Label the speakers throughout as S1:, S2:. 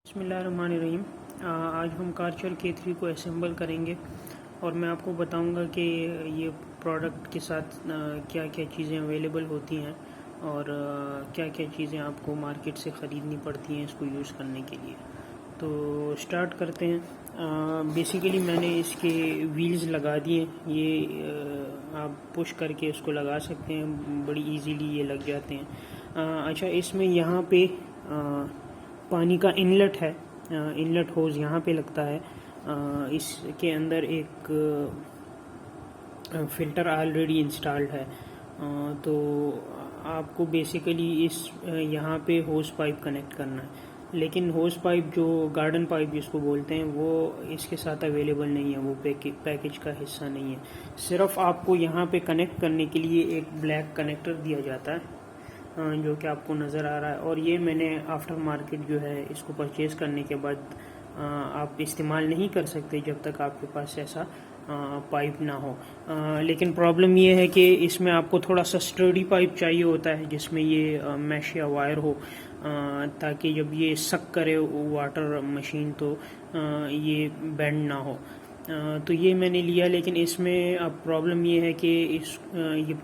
S1: बिस्मिल्लाहिर्रहमानिर्रहीम। आज हम कारचर K3 को असेंबल करेंगे और मैं आपको बताऊंगा कि ये प्रोडक्ट के साथ क्या क्या चीज़ें अवेलेबल होती हैं और क्या क्या चीज़ें आपको मार्केट से ख़रीदनी पड़ती हैं इसको यूज़ करने के लिए। तो स्टार्ट करते हैं। बेसिकली मैंने इसके व्हील्स लगा दिए। ये आप पुश करके इसको लगा सकते हैं, बड़ी इजीली ये लग जाते हैं। अच्छा, इसमें यहाँ पे पानी का इनलेट है, इनलेट होज यहाँ पे लगता है। इसके अंदर एक फ़िल्टर ऑलरेडी इंस्टॉल्ड है। तो आपको बेसिकली इस यहाँ पे होज पाइप कनेक्ट करना है, लेकिन होज पाइप जो गार्डन पाइप जिसको बोलते हैं वो इसके साथ अवेलेबल नहीं है, वो पैकेज का हिस्सा नहीं है। सिर्फ आपको यहाँ पे कनेक्ट करने के लिए एक ब्लैक कनेक्टर दिया जाता है जो कि आपको नज़र आ रहा है, और ये मैंने आफ्टर मार्केट जो है इसको परचेज़ करने के बाद आप इस्तेमाल नहीं कर सकते जब तक आपके पास ऐसा पाइप ना हो। लेकिन प्रॉब्लम ये है कि इसमें आपको थोड़ा सा स्टर्डी पाइप चाहिए होता है जिसमें ये मैश या वायर हो, ताकि जब ये सक करे वाटर मशीन तो ये बेंड ना हो। तो ये मैंने लिया, लेकिन इसमें अब प्रॉब्लम ये है कि ये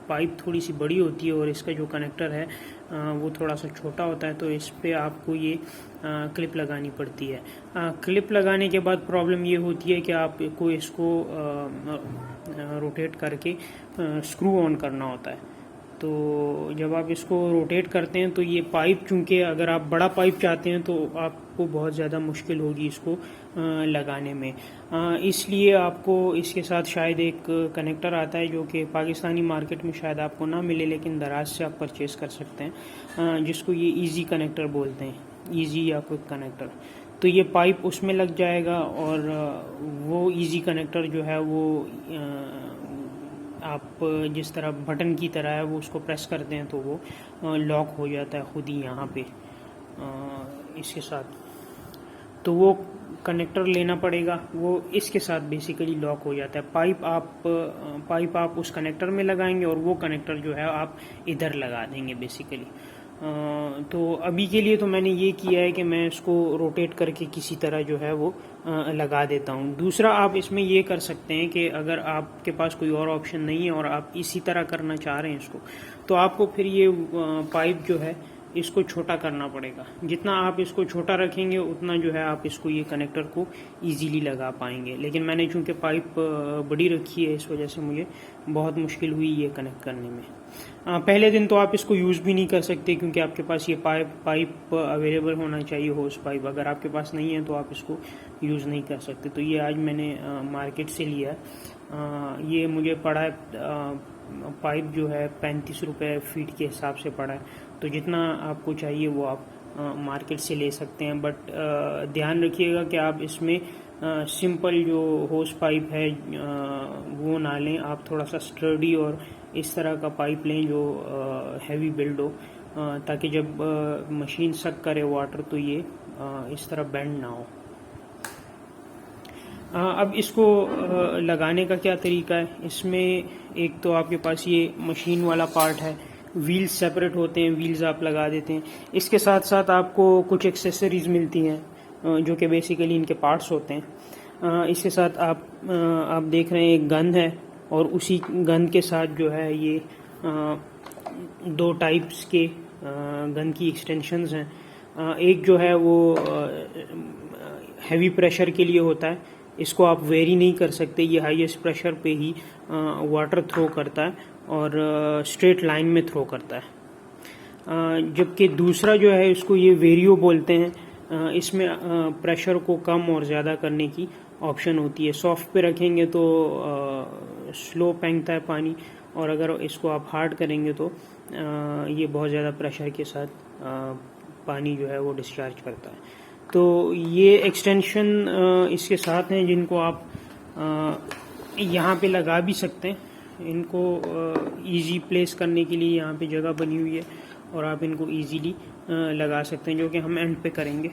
S1: पाइप थोड़ी सी बड़ी होती है और इसका जो कनेक्टर है वो थोड़ा सा छोटा होता है, तो इस पे आपको ये क्लिप लगानी पड़ती है। क्लिप लगाने के बाद प्रॉब्लम ये होती है कि आपको इसको रोटेट करके स्क्रू ऑन करना होता है। तो जब आप इसको रोटेट करते हैं तो ये पाइप, चूँकि अगर आप बड़ा पाइप चाहते हैं तो आपको बहुत ज़्यादा मुश्किल होगी इसको लगाने में। इसलिए आपको इसके साथ शायद एक कनेक्टर आता है जो कि पाकिस्तानी मार्केट में शायद आपको ना मिले, लेकिन दराज से आप परचेज़ कर सकते हैं, जिसको ये इजी कनेक्टर बोलते हैं, इजी या क्विक कनेक्टर। तो ये पाइप उसमें लग जाएगा और वो इजी कनेक्टर जो है वो आप जिस तरह बटन की तरह है वो उसको प्रेस करते हैं तो वो लॉक हो जाता है खुद ही यहाँ पे इसके साथ। तो वो कनेक्टर लेना पड़ेगा, वो इसके साथ बेसिकली लॉक हो जाता है। पाइप आप उस कनेक्टर में लगाएंगे और वो कनेक्टर जो है आप इधर लगा देंगे बेसिकली। तो अभी के लिए तो मैंने ये किया है कि मैं इसको रोटेट करके किसी तरह जो है वो लगा देता हूँ। दूसरा, आप इसमें ये कर सकते हैं कि अगर आपके पास कोई और ऑप्शन नहीं है और आप इसी तरह करना चाह रहे हैं इसको, तो आपको फिर ये पाइप जो है इसको छोटा करना पड़ेगा। जितना आप इसको छोटा रखेंगे उतना जो है आप इसको ये कनेक्टर को इजीली लगा पाएंगे। लेकिन मैंने चूंकि पाइप बड़ी रखी है इस वजह से मुझे बहुत मुश्किल हुई ये कनेक्ट करने में। पहले दिन तो आप इसको यूज़ भी नहीं कर सकते क्योंकि आपके पास ये पाइप अवेलेबल होना चाहिए, होस पाइप। अगर आपके पास नहीं है तो आप इसको यूज़ नहीं कर सकते। तो ये आज मैंने मार्केट से लिया। ये मुझे पड़ा है पाइप जो है 35 रुपये फीट के हिसाब से पड़ा है। तो जितना आपको चाहिए वो आप मार्केट से ले सकते हैं, बट ध्यान रखिएगा कि आप इसमें सिंपल जो होस पाइप है वो ना लें। आप थोड़ा सा स्टर्डी और इस तरह का पाइप लें जो हैवी बिल्ड हो, ताकि जब मशीन सक करे वाटर तो ये इस तरह बेंड ना हो। अब इसको लगाने का क्या तरीका है। इसमें एक तो आपके पास ये मशीन वाला पार्ट है, व्हील्स सेपरेट होते हैं, व्हील्स आप लगा देते हैं। इसके साथ साथ आपको कुछ एक्सेसरीज मिलती हैं जो कि बेसिकली इनके पार्ट्स होते हैं। इसके साथ आप देख रहे हैं एक गन है, और उसी गन के साथ जो है ये दो टाइप्स के गन की एक्सटेंशंस हैं। एक जो है वो हैवी प्रेशर के लिए होता है, इसको आप वेरी नहीं कर सकते, ये हाईएस्ट प्रेशर पे ही वाटर थ्रो करता है और स्ट्रेट लाइन में थ्रो करता है। जबकि दूसरा जो है इसको ये वेरियो बोलते हैं। इसमें प्रेशर को कम और ज़्यादा करने की ऑप्शन होती है। सॉफ्ट पे रखेंगे तो स्लो फेंकता है पानी, और अगर इसको आप हार्ड करेंगे तो ये बहुत ज़्यादा प्रेशर के साथ पानी जो है वो डिस्चार्ज करता है। तो ये एक्सटेंशन इसके साथ हैं जिनको आप यहाँ पे लगा भी सकते हैं। इनको इजी प्लेस करने के लिए यहाँ पे जगह बनी हुई है और आप इनको इजीली लगा सकते हैं, जो कि हम एंड पे करेंगे।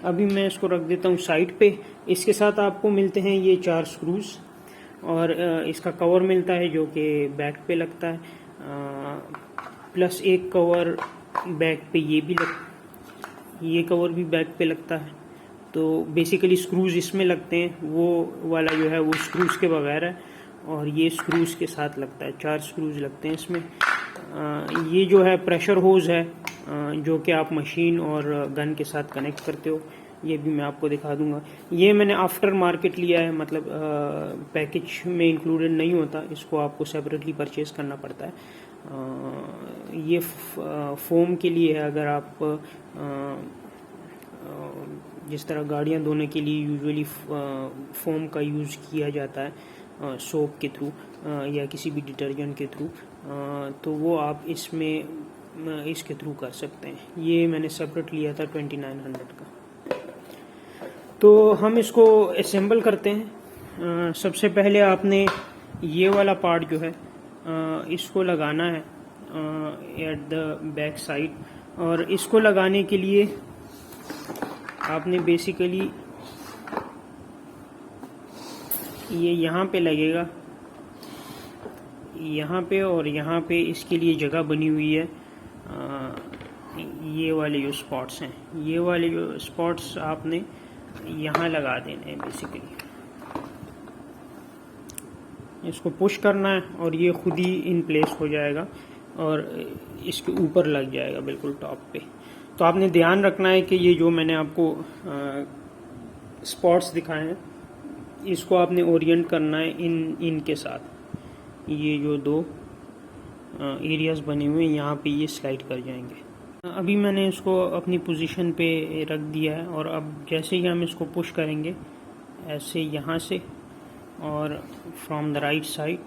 S1: अभी मैं इसको रख देता हूँ साइड पे। इसके साथ आपको मिलते हैं ये 4 स्क्रूज, और इसका कवर मिलता है जो कि बैक पे लगता है, प्लस एक कवर बैक पे ये भी ये कवर भी बैक पे लगता है। तो बेसिकली स्क्रूज इसमें लगते हैं, वो वाला जो है वो स्क्रूज के बगैर है और ये स्क्रूज के साथ लगता है। 4 स्क्रूज लगते हैं इसमें। ये जो है प्रेशर होज है जो कि आप मशीन और गन के साथ कनेक्ट करते हो, ये भी मैं आपको दिखा दूंगा। ये मैंने आफ्टर मार्केट लिया है, मतलब पैकेज में इंक्लूडेड नहीं होता, इसको आपको सेपरेटली परचेज करना पड़ता है। ये फोम के लिए है। अगर आप जिस तरह गाड़ियां धोने के लिए यूजुअली फोम का यूज़ किया जाता है सोप के थ्रू या किसी भी डिटर्जेंट के थ्रू, तो वो आप इसके थ्रू कर सकते हैं। ये मैंने सेपरेट लिया था 2900 का। तो हम इसको असेंबल करते हैं। सबसे पहले आपने ये वाला पार्ट जो है इसको लगाना है एट द बैक साइड, और इसको लगाने के लिए आपने बेसिकली ये यहाँ पे लगेगा, यहाँ पे और यहाँ पे इसके लिए जगह बनी हुई है। ये वाले जो स्पॉट्स हैं, ये वाले जो स्पॉट्स आपने यहाँ लगा देने हैं। बेसिकली इसको पुश करना है और ये खुद ही इन प्लेस हो जाएगा और इसके ऊपर लग जाएगा बिल्कुल टॉप पे। तो आपने ध्यान रखना है कि ये जो मैंने आपको स्पॉट्स दिखाए हैं इसको आपने ओरिएंट करना है इनके साथ। ये जो 2 एरियाज बने हुए हैं यहाँ पे ये स्लाइड कर जाएंगे। अभी मैंने इसको अपनी पोजीशन पे रख दिया है और अब जैसे ही हम इसको पुश करेंगे ऐसे यहाँ से और फ्रॉम द राइट साइड,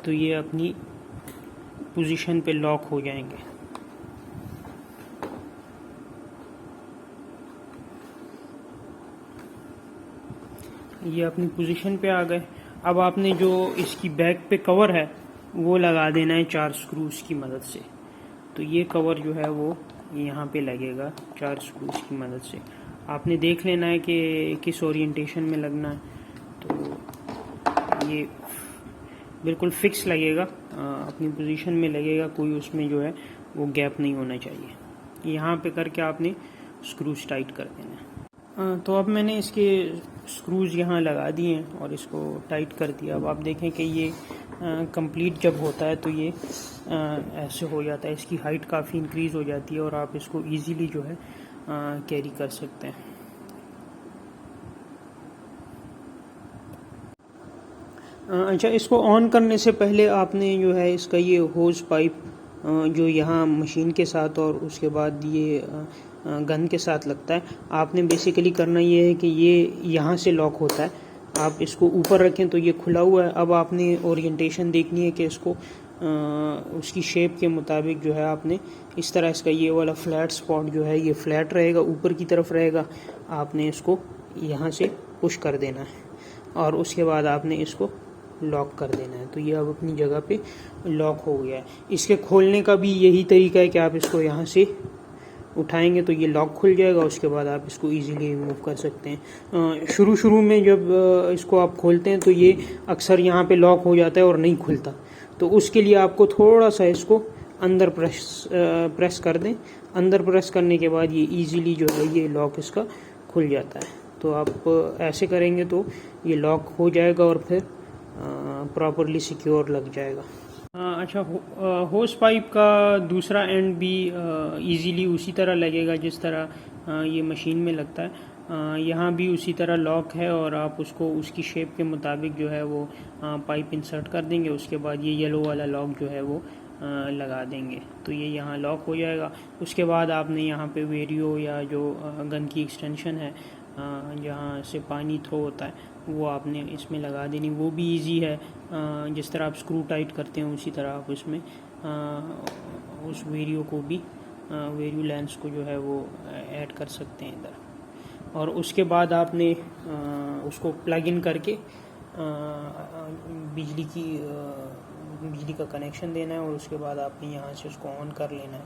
S1: तो ये अपनी पोजीशन पे लॉक हो जाएंगे। ये अपनी पोजीशन पे आ गए। अब आपने जो इसकी बैक पे कवर है वो लगा देना है 4 स्क्रूज की मदद से। तो ये कवर जो है वो यहाँ पे लगेगा 4 स्क्रूज की मदद से। आपने देख लेना है कि किस ओरिएंटेशन में लगना है। तो ये बिल्कुल फिक्स लगेगा, अपनी पोजीशन में लगेगा, कोई उसमें जो है वो गैप नहीं होना चाहिए। यहाँ पे करके आपने स्क्रूज टाइट कर देना है। तो अब मैंने इसके स्क्रूज यहाँ लगा दिए हैं और इसको टाइट कर दिया। अब आप देखें कि ये कंप्लीट जब होता है तो ये ऐसे हो जाता है। इसकी हाइट काफ़ी इंक्रीज़ हो जाती है और आप इसको इजीली जो है कैरी कर सकते हैं। अच्छा, इसको ऑन करने से पहले आपने जो है इसका ये होज पाइप जो यहाँ मशीन के साथ और उसके बाद ये गन के साथ लगता है, आपने बेसिकली करना ये है कि ये यहाँ से लॉक होता है। आप इसको ऊपर रखें तो ये खुला हुआ है। अब आपने ओरिएंटेशन देखनी है कि इसको उसकी शेप के मुताबिक जो है आपने इस तरह इसका ये वाला फ्लैट स्पॉट जो है ये फ्लैट रहेगा, ऊपर की तरफ रहेगा। आपने इसको यहाँ से पुश कर देना है और उसके बाद आपने इसको लॉक कर देना है। तो ये अब अपनी जगह पे लॉक हो गया है। इसके खोलने का भी यही तरीका है कि आप इसको यहाँ से उठाएंगे तो ये लॉक खुल जाएगा, उसके बाद आप इसको इजीली रिमूव कर सकते हैं। शुरू में जब इसको आप खोलते हैं तो ये अक्सर यहाँ पे लॉक हो जाता है और नहीं खुलता, तो उसके लिए आपको थोड़ा सा इसको अंदर प्रेस कर दें। अंदर प्रेस करने के बाद ये इजीली जो है ये लॉक इसका खुल जाता है। तो आप ऐसे करेंगे तो ये लॉक हो जाएगा और फिर प्रॉपरली सिक्योर लग जाएगा। अच्छा, होस पाइप का दूसरा एंड भी इजीली उसी तरह लगेगा जिस तरह ये मशीन में लगता है। यहाँ भी उसी तरह लॉक है और आप उसको उसकी शेप के मुताबिक जो है वो पाइप इंसर्ट कर देंगे। उसके बाद ये येलो वाला लॉक जो है वो लगा देंगे तो ये यहाँ लॉक हो जाएगा। उसके बाद आपने यहाँ पे वेरियो या जो गन की एक्सटेंशन है जहाँ से पानी थ्रो होता है वो आपने इसमें लगा देनी। वो भी इजी है, जिस तरह आप स्क्रू टाइट करते हैं उसी तरह आप उसमें उस वेरियो को भी वेरियो लेंस को जो है वो ऐड कर सकते हैं इधर। और उसके बाद आपने उसको प्लग इन करके बिजली का कनेक्शन देना है और उसके बाद आपने यहाँ से उसको ऑन कर लेना है।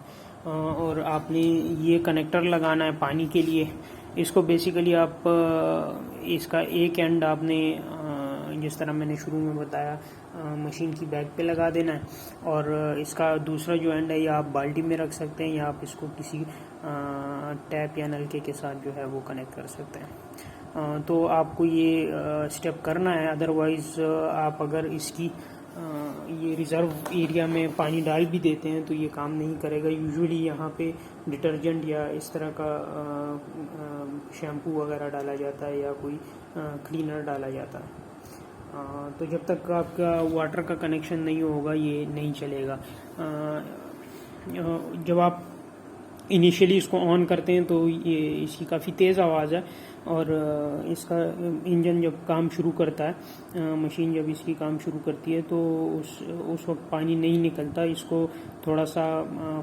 S1: और आपने ये कनेक्टर लगाना है पानी के लिए। इसको बेसिकली आप इसका एक एंड आपने जिस तरह मैंने शुरू में बताया, मशीन की बैक पे लगा देना है, और इसका दूसरा जो एंड है ये आप बाल्टी में रख सकते हैं, या आप इसको किसी टैप या नलके के साथ जो है वो कनेक्ट कर सकते हैं। तो आपको ये स्टेप करना है, अदरवाइज़ आप अगर इसकी ये रिज़र्व एरिया में पानी डाल भी देते हैं तो ये काम नहीं करेगा। यूजुअली यहाँ पे डिटर्जेंट या इस तरह का शैम्पू वगैरह डाला जाता है या कोई क्लीनर डाला जाता है। तो जब तक आपका वाटर का कनेक्शन नहीं होगा ये नहीं चलेगा। जब आप इनिशियली इसको ऑन करते हैं तो ये इसकी काफ़ी तेज़ आवाज़ है, और इसका इंजन जब काम शुरू करता है, मशीन जब इसकी काम शुरू करती है तो उस वक्त पानी नहीं निकलता। इसको थोड़ा सा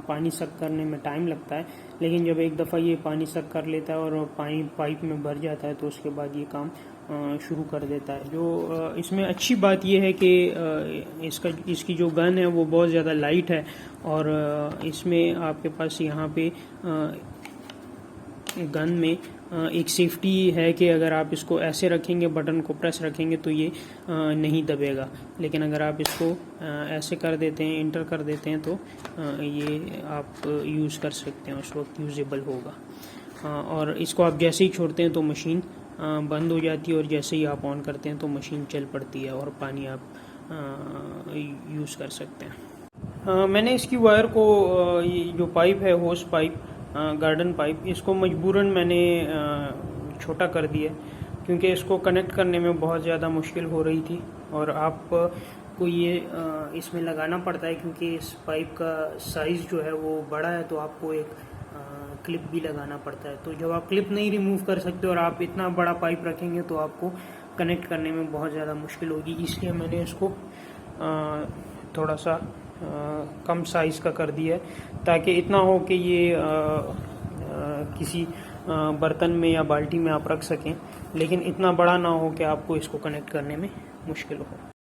S1: पानी सक करने में टाइम लगता है, लेकिन जब एक दफ़ा ये पानी सक कर लेता है और पानी पाइप में भर जाता है तो उसके बाद ये काम शुरू कर देता है। जो इसमें अच्छी बात यह है कि इसकी जो गन है वो बहुत ज़्यादा लाइट है, और इसमें आपके पास यहाँ पे गन में एक सेफ्टी है कि अगर आप इसको ऐसे रखेंगे, बटन को प्रेस रखेंगे तो ये नहीं दबेगा, लेकिन अगर आप इसको ऐसे कर देते हैं, इंटर कर देते हैं, तो ये आप यूज़ कर सकते हैं, उस वक्त यूजेबल होगा। और इसको आप जैसे ही छोड़ते हैं तो मशीन बंद हो जाती है, और जैसे ही आप ऑन करते हैं तो मशीन चल पड़ती है और पानी आप यूज़ कर सकते हैं। मैंने इसकी वायर को, ये जो पाइप है होस पाइप, गार्डन पाइप, इसको मजबूरन मैंने छोटा कर दिया क्योंकि इसको कनेक्ट करने में बहुत ज़्यादा मुश्किल हो रही थी, और आपको ये इसमें लगाना पड़ता है क्योंकि इस पाइप का साइज़ जो है वो बड़ा है, तो आपको एक क्लिप भी लगाना पड़ता है। तो जब आप क्लिप नहीं रिमूव कर सकते और आप इतना बड़ा पाइप रखेंगे तो आपको कनेक्ट करने में बहुत ज़्यादा मुश्किल होगी, इसलिए मैंने इसको थोड़ा सा कम साइज़ का कर दिया है, ताकि इतना हो कि ये किसी बर्तन में या बाल्टी में आप रख सकें, लेकिन इतना बड़ा ना हो कि आपको इसको कनेक्ट करने में मुश्किल हो।